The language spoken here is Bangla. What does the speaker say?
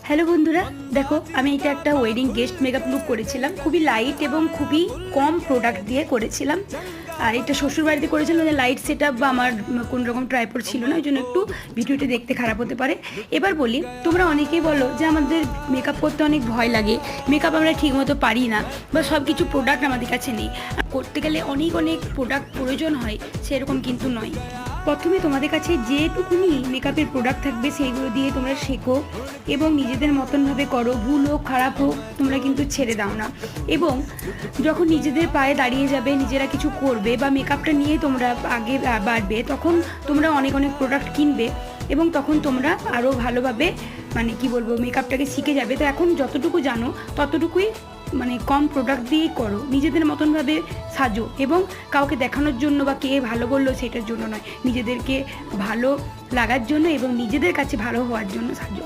হ্যালো বন্ধুরা, দেখো আমি এটা একটা ওয়েডিং গেস্ট মেকআপ লুক করেছিলাম। খুবই লাইট এবং খুবই কম প্রোডাক্ট দিয়ে করেছিলাম। আর এটা শ্বশুরবাড়িতে করেছিলাম, লাইট সেট আপ বা আমার কোনো রকম ট্রাইপড ছিল না, ওই জন্য একটু ভিডিওটা দেখতে খারাপ হতে পারে। এবার বলি, তোমরা অনেকেই বলো যে আমাদের মেকআপ করতে অনেক ভয় লাগে, মেকআপ আমরা ঠিকমতো পারি না, বা সব কিছু প্রোডাক্ট আমাদের কাছে নেই। করতে গেলে অনেক অনেক প্রোডাক্ট প্রয়োজন হয়, সেরকম কিন্তু নয়। প্রথমে তোমাদের কাছে যেটুকুনি মেকআপের প্রোডাক্ট থাকবে সেইগুলো দিয়ে তোমরা শেখো এবং নিজেদের মতনভাবে করো। ভুল হোক খারাপ হোক তোমরা কিন্তু ছেড়ে দাও না। এবং যখন নিজেদের পায়ে দাঁড়িয়ে যাবে, নিজেরা কিছু করবে বা মেকআপটা নিয়ে তোমরা আগে বাড়বে, তখন তোমরা অনেক অনেক প্রোডাক্ট কিনবে এবং তখন তোমরা আরও ভালোভাবে কি বলবো মেকআপটাকে শিখে যাবে। তো এখন যতটুকু জানো ততটুকুই কম প্রোডাক্ট দিয়েই করো, নিজেদের মতনভাবে সাজো এবং কাউকে দেখানোর জন্য বা কে ভালো বললো সেটার জন্য নয়, নিজেদেরকে ভালো লাগার জন্য এবং নিজেদের কাছে ভালো হওয়ার জন্য সাজো।